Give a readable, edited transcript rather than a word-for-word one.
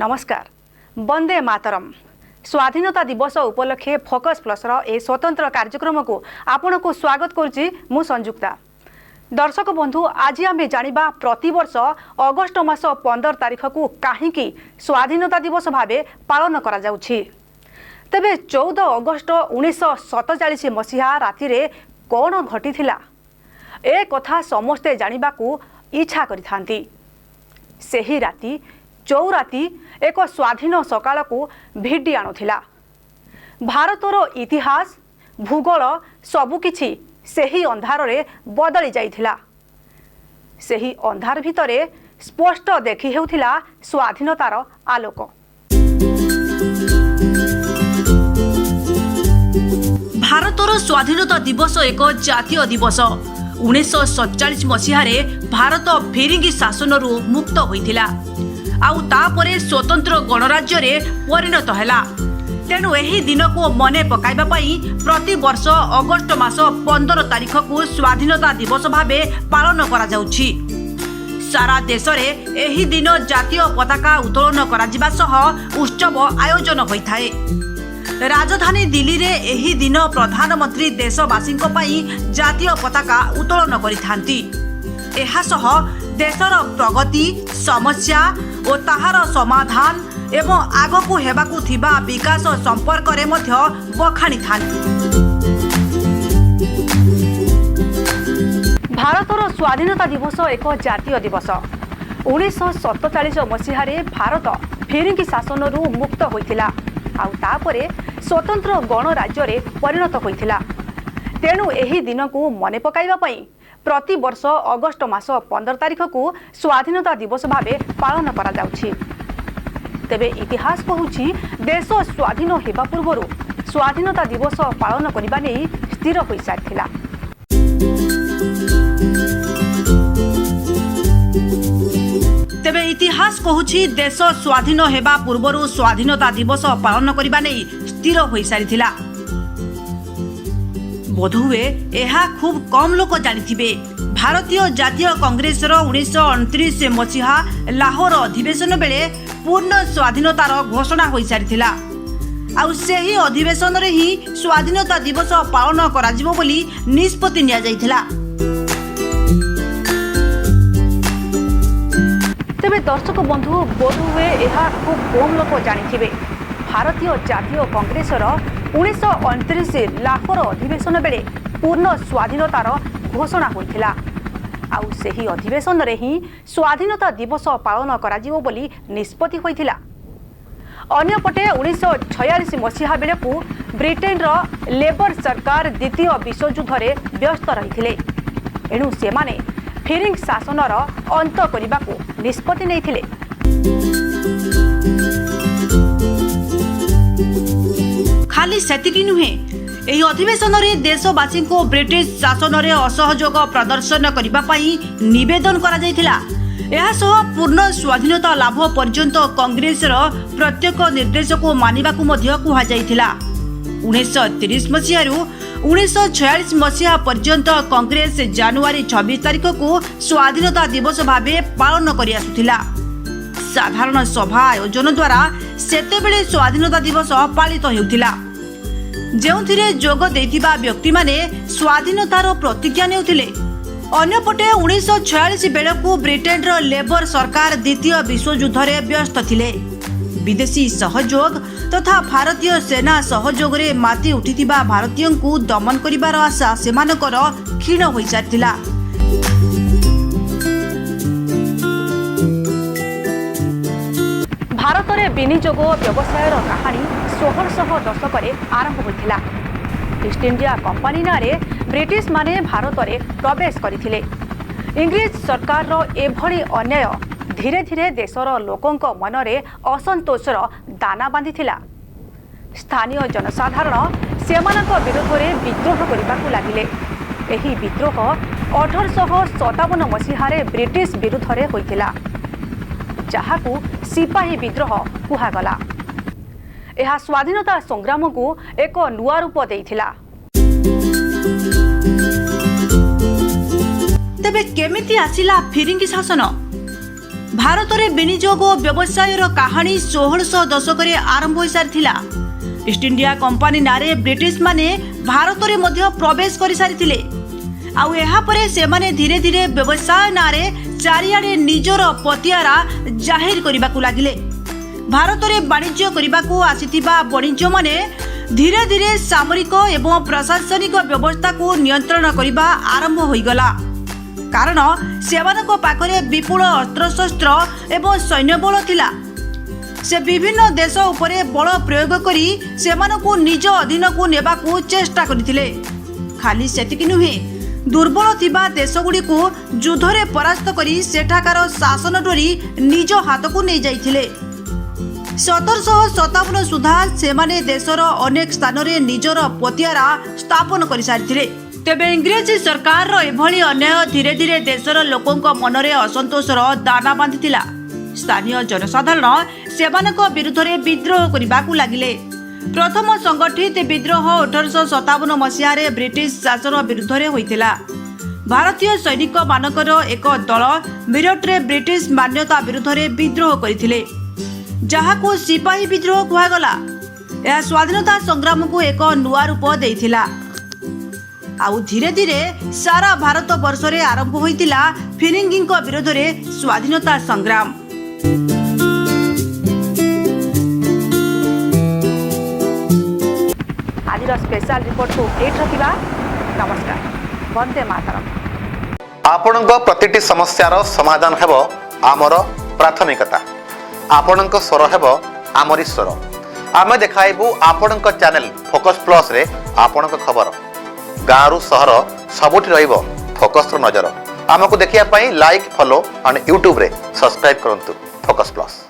नमस्कार। वंदे मातरम। स्वाधीनता दिवस उपलक्षे फोकस प्लस ए स्वतंत्र कार्यक्रम को आपण को स्वागत करुच्ची मु संयुक्ता। दर्शक बंधु, आज आम जानिबा प्रतिवर्ष अगस्ट मास 15 तारिख को कहीं स्वाधीनता दिवस भावे पालन करा जाउछि। तेबे 14 अगस्ट 1947 मसीहा राति रे कौन घटिथिला ए कथा समस्ते जानिबा को इच्छा करिथांती। सेही राति चौराती एक स्वाधीन सकाल को भिडी आणुथिला। भारतर इतिहास भूगोल सबुकिछि सेही अंधार रे बदली जाइथिला। सेही अंधार भितरे स्पष्ट देखि हेउथिला स्वाधीनतार आलोक। भारतर स्वाधीनता दिवस एक जातीय दिवस। 1947 मसीह भारत फिरिंगी शासनरू मुक्त होइथिला आउ तापरे स्वतंत्र गणराज्य रे परिणत हैला। तेणु एही दिन को मने पकाइबा पई प्रति वर्ष अगस्ट मास 15 तारिख को स्वाधीनता दिवस भावे पालन करा जाउछि। सारा देश रे एही दिन जातीय पताका उत्तोलन करा जिबा सह उत्सव आयोजन होइथाए। राजधानी दिल्ली रे एही दिन प्रधानमंत्री देशवासी पई जातीय पताका उत्तोलन करिथांती। एहा सह देशर प्रगति समस्या और ताहार समाधान एवं आगकू हेबाकू थिबा विकास संपर्क रे मध्य बखाणी थांती। भारतर स्वाधीनता दिवस एक जातीय दिवस। 1947 मसीह भारत फिरिंगी शासनरू मुक्त होइथिला आउ तापरे स्वतंत्र गणराज्य रे परिणत होइथिला। तेणु एही दिन को मने पकाइबा पई प्रति वर्ष अगस्ट मास 15 तारिख को स्वाधीनता दिवस भावे पालन करा जाउछि। तेबे इतिहास कहूछि देश स्वाधीन हेबा पूर्वरु स्वाधीनता दिवस पालन करिबा नै स्थिर होई सारथिला। तेबे इतिहास कहूछि देश स्वाधीन हेबा पूर्वरु स्वाधीनता दिवस पालन करिबा नै स्थिर होई सारथिला। बोधहुए एहा खूब कम लोक जानिथिबे। भारतीय जातीय कांग्रेस 1929 मसीहा लाहौर अधिवेशन बेले पूर्ण स्वाधीनतार घोषणा होई सारिथिला आउ सेही अधिवेशन रे ही स्वाधीनता दिवस पालन करा जिवो बोली निष्पत्ति निया जाइथिला। तेबे दर्शक बंधु, बोधहुए एहा खूब कम लोक जानिथिबे। भारतीय जातीय कांग्रेस 1929 लाहौर अधिवेशन बेले पूर्ण स्वाधीनतार घोषणा होइथिला आउ सेही अधिवेशन रे ही स्वाधीनता दिवस पालन करा जिवो बोली निष्पत्ति होइथिला। अन्यपटे 1946 मसीहा बेले को ब्रिटेन रो लेबर सरकार द्वितीय विश्वयुद्ध रे व्यस्त रहिथिले। एणु सेमाने फिरिंग शासनर अंत करिबा को निष्पत्ति नैथिले। खाली सेतिकी नुहे, एही अधिवेशन रे देशवासी को ब्रिटिश शासन रे असहयोग प्रदर्शन करिबा पई निवेदन करा जायथिला। एहा सह पूर्ण स्वाधीनता लाभ पर्यंत कांग्रेस रो प्रत्येक निर्देश को मानिबा को मध्य कुहा जायथिला। 1930 मसीहा रु 1946 मसीहा पर्यंत कांग्रेस जनवरी 26 तारिख को स्वाधीनता दिवस भावे पालन करि आसुथिला। साधारण सभा आयोजन द्वारा सेतेबेले स्वाधीनता दिवस पालित हेउथिला, जेउथिरे जोग देइथिबा व्यक्ति माने स्वाधीनतार प्रतिज्ञा नेउथिले। अन्यपटे 1946 बेलकू ब्रिटेन रो लेबर सरकार द्वितीय विश्वयुद्ध रे व्यस्त थिले। विदेशी सहयोग तथा भारतीय सेना सहयोग रे माती उठिथिबा भारतीयों को दमन करिबार आशा सेमानकर क्षीण होई सारथिला। भारत रे विनियोग व्यवसायर कहानी 1600 दशक आरंभ होइथिला। ईस्ट इंडिया कंपनी नारे ब्रिटिश माने भारत रे प्रवेश करथिले। इंग्लिश सरकार रो एभली अन्याय धीरे धीरे देशर लोकंक मन रे असंतोषर दाना बांधिथिला। स्थानीय जनसाधारण सेमानक विरोध रे विद्रोह करिबाकू लागिले। एही विद्रोह 1857 मसीहा रे ब्रिटिश विरुद्ध रे होइथिला, जहाकू सिपाही विद्रोह कुहागला। यह स्वाधीनता संग्राम को एक नुआ रूप देइथिला। तेबे केमिति आसिला फिरिंगी शासन? भारत में विनियोग और व्यवसायर कहानी 1600 दशक आरंभ हो सारी। ईस्ट इंडिया कंपनी नारे ब्रिटिश माने भारत में मध्य प्रवेश कर सारी। आउे धीरे धीरे व्यवसाय नारे चारिआडे निजर पतियारा जाहिर करने को लगिले। भारत में वाणिज्य करने को आसीथिबा वाणिज्य माने धीरे धीरे सामरिक एवं प्रशासनिक व्यवस्था को नियंत्रण करने आरंभ हो गला। कारण सेमानक पाखरे विपुल अस्त्रशस्त्र एवं सैन्यबल थिला। से विभिन्न देश उपरे बल प्रयोग करी सेमानकु निज अधीन को नेबा को चेष्टा करथिले। खाली सेतिकि नुहे, दुर्बल थिबा देशगुडी को युद्धरे परास्त करी सेठाकार शासन डोरी निज हाथ को नहीं जाइथिले। 1757 सुधा सेमाने देशर अनेक स्थान रे निजर पतियारा स्थापन कर सारिथिले। तेबे इंग्रेज सरकार एभली अन्याय धीरे धीरे देशर लोकंक मनरे असंतोषर दाना बांधिथिला। स्थानीय जनसाधारण सेमानक विरुद्ध रे विद्रोह करबाकू लागिले। प्रथम संगठित विद्रोह 1857 मसीह ब्रिटिश शासन विरुद्ध रे होइथिला। भारतीय सैनिक मानकर एक दल मिरटरे ब्रिटिश मान्यता विरुद्ध रे विद्रोह करथिले, जहाको सिपाही विद्रोह कुहागला। यह स्वाधीनता संग्राम को एक नुआ रूप देइथिला। आउ धीरे धीरे सारा भारत वर्ष रे आरंभ होइतिला फिरिंगी विरोध रे स्वाधीनता संग्राम। आज स्पेशल रिपोर्ट को अपडेट रखिबा। नमस्कार, वंदे मातरम। आपणक प्रतिटी समस्यार समाधान हेबो आमर प्राथमिकता। आपणक स्वर हेबो आमरी स्वर। आमे देखाइबु आपणक चैनल फोकस प्लस रे आपणक खबर। गाँव सहर सबुठी रहिबो फोकस रो नजर। आमको देखिया पई लाइक फॉलो और यूट्यूब रे सब्सक्राइब करंतु फोकस प्लस।